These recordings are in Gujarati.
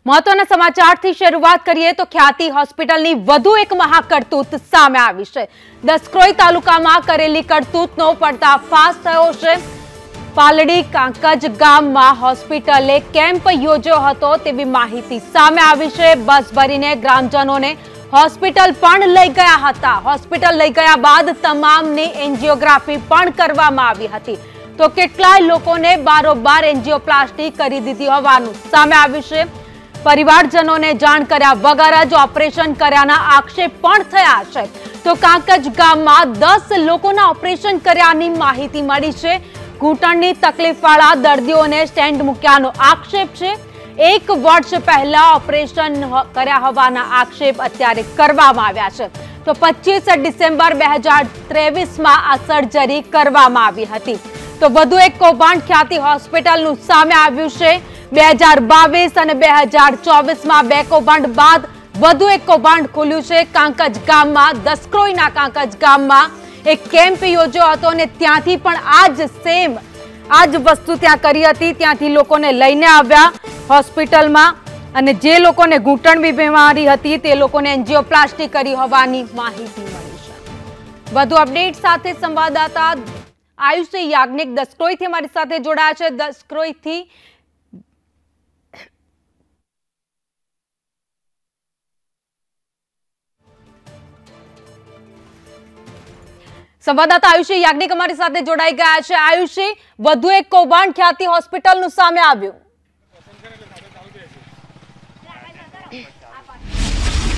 મહત્વના સમાચારથી શરૂઆત કરીએ તો ખ્યાતિ હોસ્પિટલની વધુ એક મહાકરતૂત સામે આવી છે। દસક્રોઈ તાલુકામાં કરેલી કરતૂતનો પર્દાફાશ થયો છે। પાલડી કાંકજ ગામમાં હોસ્પિટલે કેમ્પ યોજ્યો હતો તેવી માહિતી સામે આવી છે। બસ ભરીને ગ્રામજનોને હોસ્પિટલ પણ લઈ ગયા હતા। હોસ્પિટલ લઈ ગયા બાદ તમામની એન્જિયોગ્રાફી પણ કરવામાં આવી હતી, તો કેટલાય લોકોને બારોબાર એન્જિયોપ્લાસ્ટી કરી દીધી હોવાનું સામે આવ્યું છે। परिवारजनों ने जाण कर्या वगर ज ऑपरेशन कर्याना आक्षेप पण थया छे। तो कांकज गाममां 10 लोकोना ऑपरेशन कर्यानी माहिती मळी छे। घूंटणनी तकलीफवाळा दर्दीओने स्टेन्ड मूक्यानो आक्षेप छे। 1 वर्ष पहला ऑपरेशन कर्या होवाना आक्षेप अत्यारे करवामां आव्या छे। तो 25 डिसेम्बर 2023 में आ सर्जरी करवामां आवी हती। तो वधु एक कौभांड ख्याति होस्पिટલનું સામે આવ્યું છે। 2022 અને 2024 માં બે કૌભાંડ બાદ વધુ એક કૌભાંડ ખુલ્યું છે। કાંકજ ગામમાં દસક્રોઈના કાંકજ ગામમાં એક કેમ્પ યોજ્યો હતો અને ત્યાંથી પણ આજ વસ્તુ ત્યાં કરી હતી। ત્યાંથી લોકોને લઈને આવ્યા હોસ્પિટલમાં અને જે લોકોને ઘૂંટણની બીમારી હતી તે લોકોને એન્જિયોપ્લાસ્ટી કરી હોવાની માહિતી મળી છે। વધુ અપડેટ સાથે સંવાદદાતા आयुष याज्ञिक दसक्रोई थी हमारी साथे जोड़ाया है। दसक्रोई थी संवाददाता आयुषी याज्ञिक हमारी साथे जोड़ाई गया है। आयुषी, વધુ એક કૌભાંડ ખ્યાતિ હોસ્પિટલનું સામે આવ્યું।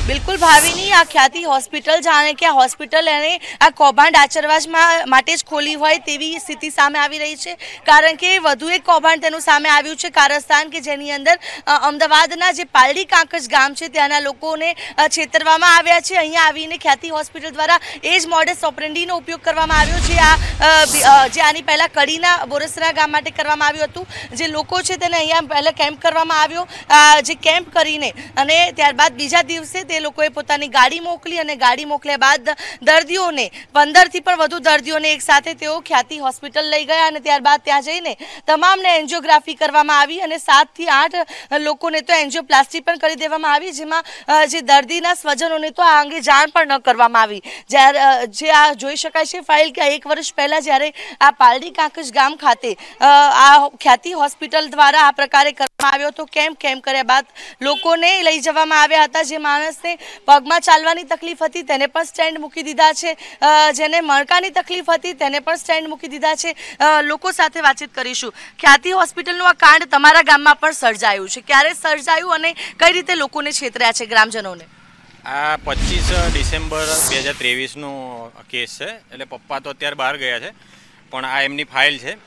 बिल्कुल भाविनी आ ख्याति होस्पिटल जाने के होस्पिटल एने आ कौभांड आचरवा माटे ज खोली होय तेवी स्थिति सामे आवी रही छे। कारण के वधु एक कौभांड तेनुं सामे आव्युं छे कारस्थान के जेनी अंदर अमदावादना जे पालडी कांकज गाम छे त्याना लोकोने छेतरवामां आव्या छे। अहींया आवीने ख्याति होस्पिटल द्वारा एज मॉडस ऑपरेंडीनो उपयोग करवामां आव्यो छे। जे आनी पहेला कड़ीना बोरसरा गाम माटे करवामां आव्युं हतुं। जे लोको छे तेने अहींया पहेला केम्प करवामां आव्यो। जे केम्प करीने अने त्यारबाद बीजा दिवसे लोकोए पोतानी गाड़ी मोकली અને ગાડી મોકલ્યા બાદ દર્દીઓને 15 થી પણ વધુ દર્દીઓને એક સાથે તેઓ ખ્યાતિ હોસ્પિટલ લઈ ગયા અને ત્યારબાદ ત્યાં જઈને તમામને એન્જિયોગ્રાફી કરવામાં આવી અને 7 થી 8 લોકોને તો એન્જિયોપ્લાસ્ટી પણ કરી દેવામાં આવી, જેમાં જે દર્દીના સ્વજનોને તો આ અંગે જાણ પણ ન કરવામાં આવી। જે આ જોઈ શકાય છે ફાઇલ કે 1 વર્ષ પહેલા જ્યારે આ પાલડી કાંકજ ગામ ખાતે આ ખ્યાતિ હોસ્પિટલ દ્વારા આ પ્રકારે કરવામાં આવ્યો તો કેમ્પ કર્યા બાદ લોકોને લઈ જવામાં આવ્યા હતા। જે માણસ પગમાં ચાલવાની તકલીફ હતી તેને પણ સ્ટેન્ડ મૂકી દીધા છે। જેને મણકાની તકલીફ હતી તેને પણ સ્ટેન્ડ મૂકી દીધા છે। લોકો સાથે વાતચીત કરીશું। ખ્યાતિ હોસ્પિટલનું આ કાંડ તમારા ગામમાં પણ સર્જાયું છે, ક્યારે સર્જાયું અને કઈ રીતે લોકોને છેતર્યા છે ગ્રામજનોને? આ 25 ડિસેમ્બર 2023 નો કેસ છે। એટલે પપ્પા તો અત્યારે બહાર ગયા છે પણ આ એમની ફાઇલ છે।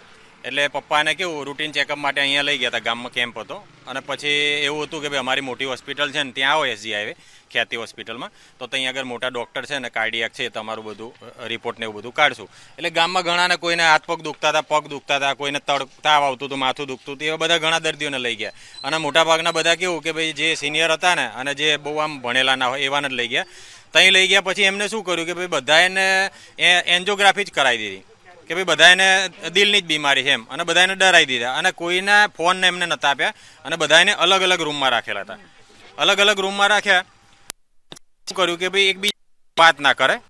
એટલે પપ્પાને કેવું રૂટીન ચેકઅપ માટે અહીંયા લઈ ગયા હતા, ગામમાં કેમ્પ હતો અને પછી એવું હતું કે ભાઈ અમારી મોટી હોસ્પિટલ છે ને ત્યાં આવો એસજી હાઈવે ખ્યાતિ હોસ્પિટલમાં, તો ત્યાં આગળ મોટા ડૉક્ટર છે ને કાર્ડિયાક છે, તમારું બધું રિપોર્ટ ને એવું બધું કાઢશું। એટલે ગામમાં ઘણાને કોઈને હાથ પગ દુખતા હતા, પગ દુખતા હતા, કોઈને તાવ આવતું હતું, માથું દુખતું હતું, એવા બધા ઘણા દર્દીઓને લઈ ગયા અને મોટાભાગના બધા કેવું કે ભાઈ જે સિનિયર હતા ને અને જે બહુ આમ ભણેલા ના હોય એવાને જ લઈ ગયા। ત્યાં લઈ ગયા પછી એમને શું કર્યું કે ભાઈ બધા એને એન્જિયોગ્રાફી જ કરાવી દીધી કે ભાઈ બધાને દિલની જ બીમારી છે એમ, અને બધાને ડરાવી દીધા અને કોઈના ફોનને એમને નહોતા આપ્યા અને બધાને અલગ અલગ રૂમમાં રાખેલા હતા। અલગ અલગ રૂમમાં રાખ્યા, કર્યું કે ભાઈ એકબીજા વાત ના કરે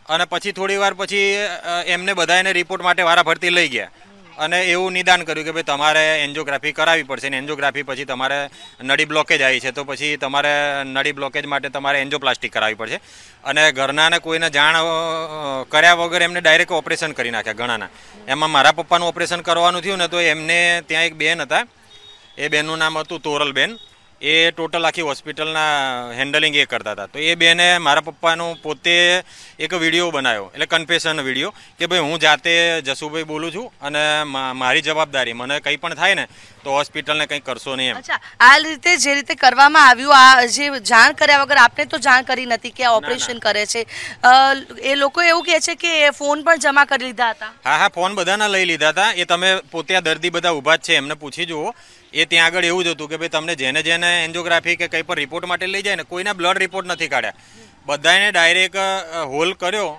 અને પછી થોડી વાર પછી એમને બધાને રિપોર્ટ માટે વારાફરતી લઈ ગયા અને એવું નિદાન કર્યું કે ભાઈ તમારે એન્જિયોગ્રાફી કરાવવી પડશે ને એન્જિયોગ્રાફી પછી તમારે નળી બ્લોકેજ આવી છે તો પછી તમારે નળી બ્લોકેજ માટે તમારે એન્જિયોપ્લાસ્ટી કરાવવી પડશે। અને ઘરનાને કોઈને જાણ કર્યા વગર એમને ડાયરેક્ટ ઓપરેશન કરી નાખ્યા ઘણાના। એમાં મારા પપ્પાનું ઓપરેશન કરવાનું થયું ને તો એમને ત્યાં એક બેન હતા, એ બેનનું નામ હતું તોરલબેન। એ ટોટલ આખી હોસ્પિટલના હેન્ડલિંગ એ કરતા હતા। તો એ બેને મારા પપ્પાનું પોતે એક વિડીયો બનાવ્યો, એટલે કન્ફેશન વિડીયો કે ભાઈ હું જાતે જસુભાઈ બોલું છું અને મારી જવાબદારી, મને કંઈ પણ થાય ને તો હોસ્પિટલને કંઈ કરશો નહીં એમ। અચ્છા, આ રીતે જે રીતે કરવામાં આવ્યું, આ જે જાણ કર્યા વગર આપને તો જાણ કરી નથી કે આ ઓપરેશન કરે છે, એ લોકો એવું કહે છે કે ફોન પણ જમા કરી લીધા હતા? હા, ફોન બધાના લઈ લીધા હતા। એ તમે પોતે આ દર્દી બધા ઊભા જ છે એમને પૂછી જુઓ। એ ત્યાં આગળ એવું જ હતું કે ભાઈ તમને જેને જેને એન્જિયોગ્રાફી કે કંઈ પણ રિપોર્ટ માટે લઈ જાય ને કોઈના બ્લડ રિપોર્ટ નથી કાઢ્યા, બધાને ડાયરેક્ટ હોલ કર્યો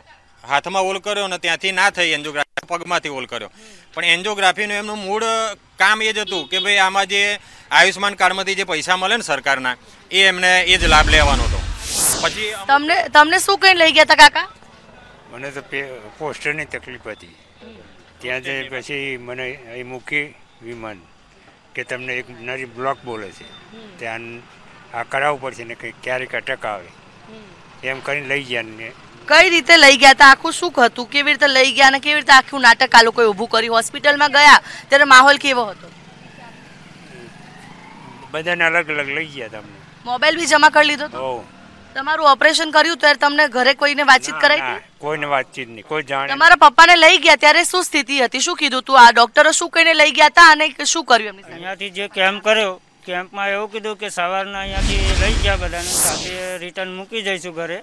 હાથમાં હોલ કર્યો ને ત્યાંથી ના થઈ એન્જિયોગ્રાફી, પગમાંથી હોલ કર્યો. પણ એન્જિયોગ્રાફીનું એમનું મૂળ કામ એ જ હતું કે ભાઈ આમાં જે આયુષ્માન કાર્ડમાંથી જે પૈસા મળે ને સરકારના એમને એ જ લાભ લેવાનો હતો. પછી તમને શું કઈ લઈ ગયા હતા કાકા? મને તો પોસ્ટરની તકલીફ હતી. ત્યાં જઈ પછી મને અહીં મૂકી વિમાન કે તમને એક નરી બ્લોક બોલે છે, ત્યાં આ કરાવવું પડશે ને કંઈ ક્યારેક અટક આવે એમ કરીને લઈ ગયા. ને કઈ રીતે લઈ ગયા હતા? આખું શું હતું? કેવી રીતે લઈ ગયા અને કેવી રીતે આખું નાટક આ લોકોએ ઊભું કર્યું? હોસ્પિટલમાં ગયા ત્યારે માહોલ કેવો હતો? બધાને અલગ અલગ લઈ ગયા. તમને મોબાઈલ બી જમા કરી લીધો હતો? તમારું ઓપરેશન કર્યું ત્યારે તમને ઘરે કોઈને વાતચીત કરાઈ હતી? કોઈને વાતચીત નહીં, કોઈ જાણે. તમારા પપ્પાને લઈ ગયા ત્યારે શું સ્થિતિ હતી? શું કીધું તું? આ ડોક્ટરો શું કહીને લઈ ગયા હતા અને શું કર્યું એમની સાથે? અહીંયાથી જે કેમ્પ કર્યો, કેમ્પમાં એવું કીધું કે સવારના અહીંયાથી લઈ ગયા બધાને, સાથે રિટર્ન મૂકી જઈશું ઘરે.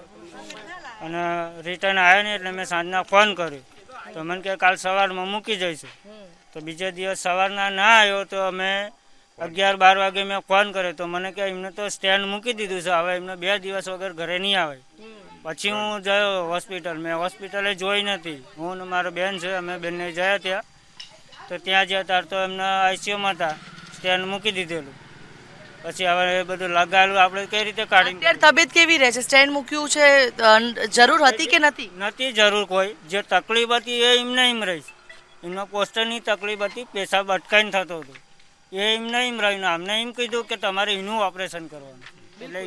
અને રિટર્ન આવ્યા ને એટલે મેં સાંજના ફોન કર્યો તો મને કે કાલ સવારમાં મૂકી જઈશું. તો બીજા દિવસ સવારના ના આવ્યો તો અમે 11-12 વાગે મેં ફોન કર્યો તો મને કે એમને તો સ્ટેન્ડ મૂકી દીધું છે, હવે એમને 2 દિવસ વગર ઘરે નહીં આવે. પછી હું ગયો હોસ્પિટલ, મેં હોસ્પિટલે જોઈ નથી. હું ને મારો બેન છે, અમે બંને ગયા ત્યાં. તો ત્યાં જ્યાં ત્યારે તો એમના આઈસીયુમાં હતા, સ્ટેન્ડ મૂકી દીધેલું. પછી હવે એ બધું લગાવેલું આપણે કઈ રીતે કાઢી? અત્યારે તબિયત કેવી રહે છે? સ્ટેન્ડ મૂક્યું છે, જરૂર હતી કે નથી? નથી જરૂર કોઈ. જે તકલીફ હતી એ એમને એમ રહી. એમના પોસ્ટરની તકલીફ હતી, પેશાબ અટકાઈને થતો હતો, એ એમને એમ રહીને અમને એમ કીધું કે તમારે એનું ઓપરેશન કરવાનું. એટલે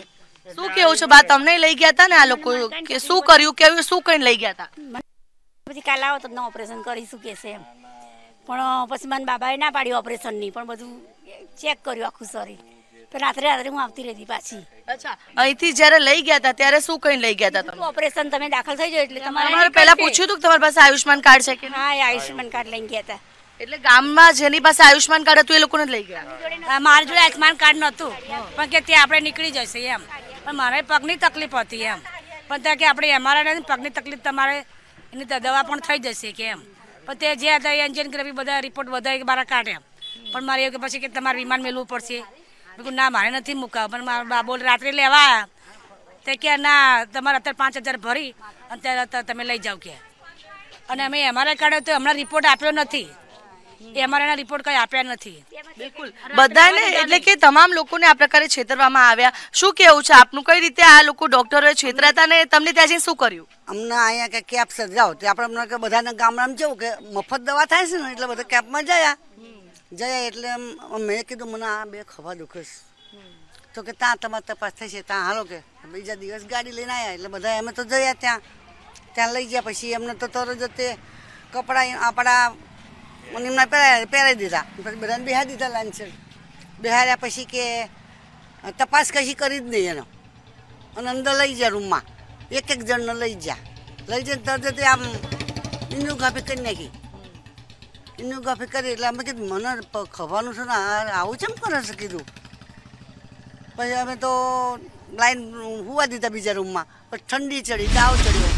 શું કેવું છે બા? તમને લઈ ગયા હતા ને આ લોકો? કે શું કર્યું, કેવું, શું કઈ લઈ ગયા હતા? પછી કાલ આવો તો ઓપરેશન કરીશું કે છે એમ, પણ પછી મને બાબાએ ના પાડ્યું ઓપરેશનની, પણ બધું ચેક કર્યું આખું શરીર. તો રાત્રે હું આવતી રહેતી પાછી. અચ્છા, અહીંથી જયારે લઈ ગયા હતા ત્યારે શું કઈ લઈ ગયા હતા તમે? ઓપરેશન તમે દાખલ થઈ જાવ એટલે તમારે પહેલા પૂછ્યું હતું કે તમારી પાસે આયુષ્માન કાર્ડ છે કે? હા, આયુષ્માન કાર્ડ લઈ ગયા હતા. એટલે ગામમાં જેની પાસે આયુષ્માન કાર્ડ હતું એ લોકોને જ લઈ ગયા? મારી જોડે આયુષ્માન કાર્ડ નહોતું, પણ કે ત્યાં આપણે નીકળી જશે એમ. પણ મારે પગની તકલીફ હતી એમ, પણ ત્યાં કે આપણે એમઆરઆઈ પગની તકલીફ તમારે એની દવા પણ થઈ જશે કે એમ. પણ તે જે હતા એન્જિયોગ્રાફી બધા રિપોર્ટ બધા મારા કાઢ્યા. પણ મારે એવું કે પછી કે તમારે વિમાન મેળવું પડશે. મેં ના, મારે નથી મૂકાવ. પણ મારા બાબો રાત્રે લેવા આવ્યા તે કે ના, તમારે અત્યારે 5,000 ભરી અને ત્યારે તમે લઈ જાઓ કે. અને અમે એમઆરઆઈ કાઢ્યો તો હમણાં રિપોર્ટ આપ્યો નથી. એમઆરઆઈના રિપોર્ટ કઈ આપ્યા નથી. બિલકુલ બધાને, એટલે કે તમામ લોકોને આ પ્રકારે છેતરવામાં આવ્યા. શું કેવું છે આપનું? કઈ રીતે આ લોકો ડોક્ટરોએ છેતરાતા ને તમને ત્યાં જઈને શું કર્યું? અમને અહીંયા કે કેમ્પ સર્જાવો તો આપણે કે બધાને ગામડામાં જવું કે મફત દવા થાય છે ને, એટલે બધા કેમ્પમાં જયા એટલે મેં કીધું મને આ 2 ખભા દુખે છે. તો કે ત્યાં તમારે તપાસ થશે, ત્યાં હાલો કે. બીજા દિવસ ગાડી લઈને આવ્યા એટલે બધા અમે તો જયા ત્યાં લઈ ગયા. પછી એમને તો તરત જ તે કપડાં આપણા એમને પહેરાવી દીધા. પછી બધાને બેહારી દીધા લાઈન છે. બેહાર્યા પછી કે તપાસ કશી કરી જ નહીં એનો, અને અંદર લઈ ગયા રૂમમાં. એક જણને લઈ જઈને તરત આમ ઇન્જિયોગ્રાફી કરી નાખી. ઇન્જિયોગ્રાફી કરી એટલે અમે કીધું મને ખવાનું છે ને આવું કેમ કરે છે કીધું. પછી અમે તો લાઈન હોવા દીધા બીજા રૂમમાં. પછી ઠંડી ચડી, તાવ ચડ્યો.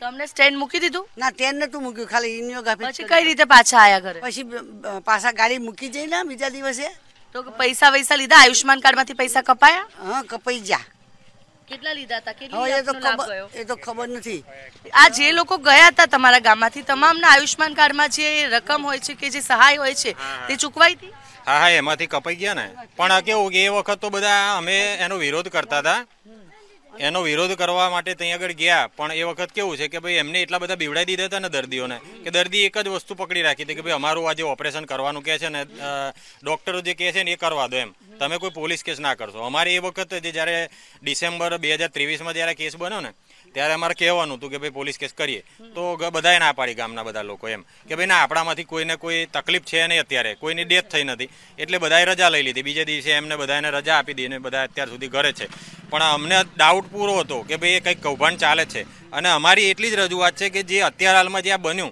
તમને સ્ટેન્ડ મૂકી દીધું? ના, સ્ટેન્ડ નતું મૂક્યું, ખાલી ઇન્જિયોગ્રાફી. પછી કઈ રીતે પાછા આયા ઘરે? પછી પાછા ગાડી મૂકી જઈ ને બીજા દિવસે. તો પૈસા લીધા? આયુષ્માન કાર્ડ માંથી પૈસા કપાયા? હા, કપાઈ જા. કેટલા લીધા હતા? એ તો ખબર નથી. આ જે લોકો ગયા હતા તમારા ગામમાંથી, તમામના આયુષ્માન કાર્ડમાં જે રકમ હોય છે કે જે સહાય હોય છે તે ચૂકવાઈ હતી? હા, એમાંથી કપાઈ ગયા ને. પણ કેવું કે એ વખત તો બધા અમે એનો વિરોધ કરતા હતા. એનો વિરોધ કરવા માટે ત્યાં આગળ ગયા. પણ એ વખત કેવું છે કે ભાઈ એમને એટલા બધા બીવડાઈ દીધા હતા ને દર્દીઓને, કે દર્દી એક જ વસ્તુ પકડી રાખી હતી કે ભાઈ અમારું આ જે ઓપરેશન કરવાનું કહે છે ને, ડોક્ટરો જે કહે છે ને એ કરવા દો એમ, તમે કોઈ પોલીસ કેસ ના કરશો. અમારે એ વખત જે જ્યારે ડિસેમ્બર 2023માં જ્યારે કેસ બન્યો ને ત્યારે અમારે કહેવાનું હતું કે ભાઈ પોલીસ કેસ કરીએ. તો બધાએ ના પાડી, ગામના બધા લોકો એમ કે ભાઈ ના, આપણામાંથી કોઈને કોઈ તકલીફ છે નહીં, અત્યારે કોઈની ડેથ થઈ નથી, એટલે બધાએ રજા લઈ લીધી. બીજે દિવસે એમને બધાને રજા આપી દીધી, બધા અત્યાર સુધી ઘરે છે. પણ અમને ડાઉટ પૂરો હતો કે ભાઈ એ કંઈક કૌભાંડ ચાલે છે. અને અમારી એટલી જ રજૂઆત છે કે જે અત્યારે હાલમાં જે આ બન્યું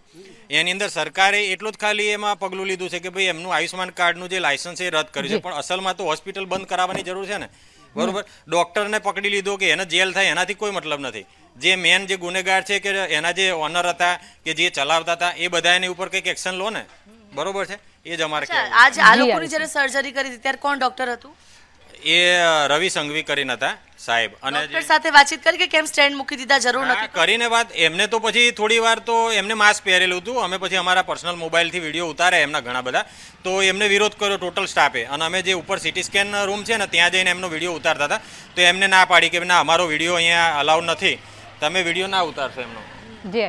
એની અંદર સરકારે એટલું જ ખાલી એમાં પગલું લીધું છે કે ભાઈ એમનું આયુષ્માન કાર્ડનું જે લાયસન્સ એ રદ કર્યું છે. પણ અસલમાં તો હોસ્પિટલ બંધ કરાવવાની જરૂર છે ને, બરોબર? ડોક્ટરને પકડી લીધો કે એને જેલ થાય એનાથી કોઈ મતલબ નથી. જે મેન જે ગુનેગાર છે કે એના જે ઓનર હતા કે જે ચલાવતા હતા એ બધા એની ઉપર કંઈક એક્શન લો ને, બરોબર છે? એ જ અમારે આજ આ લોકોની જ્યારે સર્જરી કરી હતી ત્યારે કોણ ડોક્ટર હતું? એ રવિ સંઘવી કરીને હતા સાહેબ, અને ડોક્ટર સાથે વાતચીત કરી કે કેમ સ્ટેન્ડ મૂકી દીધા, જરૂર નથી કરીને વાત એમને તો પછી થોડી વાર તો એમને માસ્ક પહેરેલું હતું, અમે પછી અમારા પર્સનલ મોબાઈલથી વિડીયો ઉતાર્યા એમના ઘણા બધા, તો એમને વિરોધ કર્યો ટોટલ સ્ટાફે, અને અમે જે ઉપર સિટી સ્કેન રૂમ છે ને ત્યાં જઈને એમનો વિડીયો ઉતારતા હતા તો એમને ના પાડી કે ના અમારો વિડીયો અહીંયા અલાઉડ નથી, તમે વિડીયો ના ઉતારશો એમનો.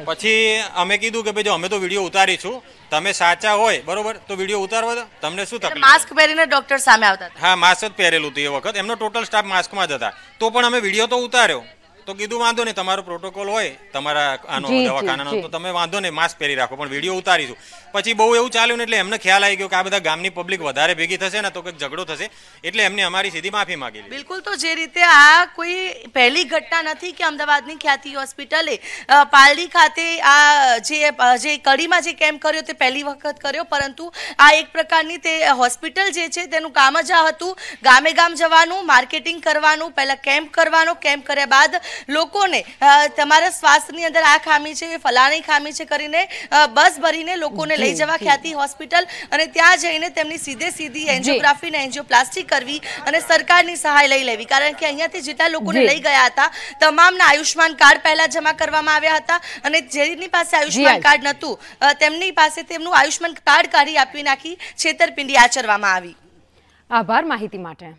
પછી અમે કીધું કે ભાઈ જો અમે તો વિડીયો ઉતારીશું, તમે સાચા હોય બરોબર તો વિડીયો ઉતારવા દો, તમને શું તકલીફ. માસ્ક પહેરીને ડોક્ટર સામે આવતા હતા. હા માસ્ક જ પહેરેલું હતું એ વખત, એમનો ટોટલ સ્ટાફ માસ્કમાં જ હતા, તો પણ અમે વિડીયો તો ઉતાર્યો, તો કીધું વાંધો નહીં તમારો પ્રોટોકોલ હોય તમારા આનો દવાખાનાનો તો તમે વાંધો નહીં માસ્ક પહેરી રાખો, પણ વિડીયો ઉતારીશું. પછી બહુ એવું ચાલ્યું ને એટલે એમને ખ્યાલ આવી ગયો કે આ બધા ગામની પબ્લિક વધારે ભેગી થશે ને તો કંઈક ઝઘડો થશે, એટલે એમને અમારી સીધી માફી માંગી. બિલકુલ, તો જે રીતે આ કોઈ પહેલી ઘટના નથી કે અમદાવાદની ખ્યાતિ હોસ્પિટલે પાલડી ખાતે આ જે કડીમાં જે કેમ્પ કર્યો તે પહેલી વખત કર્યો, પરંતુ આ એક પ્રકારની તે હોસ્પિટલ જે છે તેનું કામ જ આ હતું, ગામે ગામ જવાનું, માર્કેટિંગ કરવાનું, પહેલા કેમ્પ કરવાનો, કેમ્પ કર્યા બાદ લોકોને તમારા સ્વાસ્થ્યની અંદર આ ખામી છે ફલાણી ખામી છે કરીને બસ ભરીને લોકોને લઈ જવા ખ્યાતિ હોસ્પિટલ, અને ત્યાં જઈને તેમની સીધી એન્જિયોગ્રાફી ને એન્જિયોપ્લાસ્ટી કરવી અને સરકારની સહાય લઈ લેવી, કારણ કે અહીંયાથી જેટલા લોકોને લઈ ગયા હતા તમામના આયુષ્માન કાર્ડ પહેલા જમા કરવામાં આવ્યા હતા, અને જેની પાસે આયુષ્માન કાર્ડ નહોતું તેમની પાસે તેમનું આયુષ્માન કાર્ડ કાઢી આપી નાખી છેતરપિંડી આચરવામાં આવી. આભાર માહિતી માટે.